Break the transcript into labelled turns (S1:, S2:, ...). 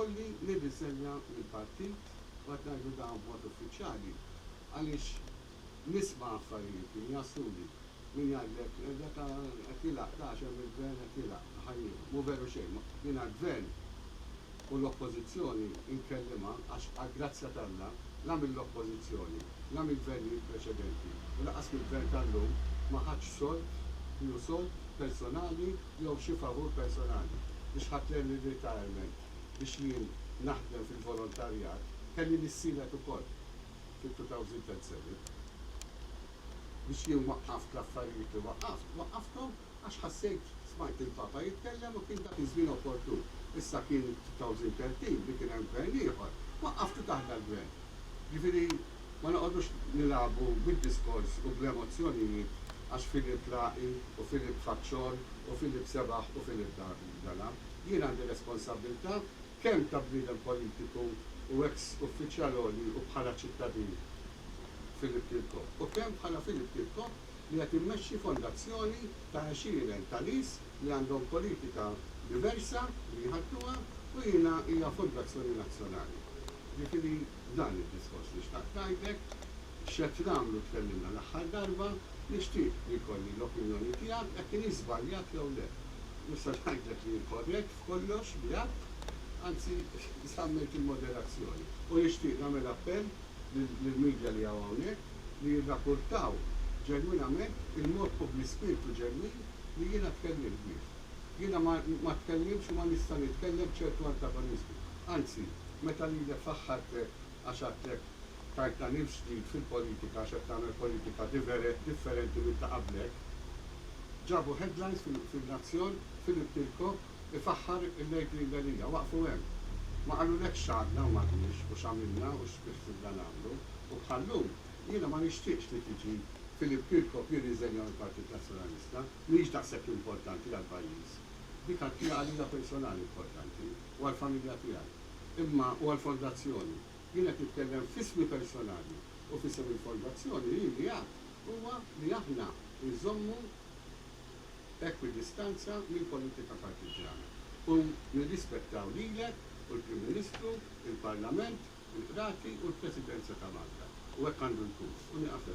S1: ikolli nirriżenja mill-partit u qed ngħidu dan b'mod uffiċjali għaliex nisma' affarijiet li jasuli min jgħidlek dak qed jilaq tax hemm il-gvern qed jilaq ħajjin. Mhu veru xejn, jiena gvern u l-oppożizzjoni inkellima għax grazzja tagħna la mill-oppożizzjoni, la mill-gvernijiet preċedenti u laqas mill-gvern tal-lum ma ħadx sold jew sold personali jew xi favur personali biex ħadlen il-retirement biex jien naħdem fil-volontarjat kelli nissilet ukoll fil-2007 biex jien waqqaft l-affarijiet li waqqafthom għax ħassejt smajt il-Papa jitkellem u kien dak iż-żmien opportun. Issa kien 2013 li kien hemm gvern ieħor, waqqaftu taħt l-gvern. Ġifieri ma noqogħdux nilagħbu bid-diskors u bl-emozzjonijiet għax Filip Laqi u Filip Faċċol u Filip Sebaħ u Filip Dalam. Jien għandi responsabilità kemm ta' bniedem politiku u ex uffiċjaloli u bħala ċittadin Filip Kirkop u kemm bħala Filip Kirkop li qed immexxi fondazzjoni ta' 20 ta' nies li għandhom politika diversa li jħadduha u jiena hija fondazzjoni nazzjonali. Ġifieri dan id-diskors li xtaqt ngħidlek x'qed nagħmlu tkellimna l-aħħar darba nixtieq li jkolli l-opinjoni tiegħek jekk kien żbaljat jew le. Nista' ngħidlek li korrett f'kollox bjad, anzi sammejt il-moderazzjoni. U nixtieq nagħmel appell lill-medja li hawnhekk li jirrapportaw ġenwinament il-mod publi spiritu ġenwin li jiena tkellimt bih. Jiena ma tkellimx u ma nista' nitkellem ċertu antagonizmu. Anzi, meta lilek faħħart għax għadlek tajtna nifs ġdid fil-politika għax qed tagħmel politika differenti minn ta' qablek, ġabu headlines fil-Nazzjon Filip Kirkop ifaħħar il-lejt li waqfu hemm. Ma qalulekx x'għadna u m'għadniex u x'għamilna u x'biex nagħmlu u bħallum jiena ma nixtieqx li tiġi Filip Kirkop jirriżenja l-Partit Nazzjonalista, mhijiex taħseb importanti għall-pajjiż. Dik għad għalija personali importanti u għall-familja tiegħi. Imma u għall-fondazzjoni. Jiena titkellem f'ismi personali u f'isem il-fondazzjoni li għad huwa li aħna nżommu ekwidistanza mill-politika partitjana. U nirrispettaw lilek u l-Prim Ministru, il-Parlament, il-Qrati u l-Presidenza ta' Malta. U hekk għandu jkun. U nieqaf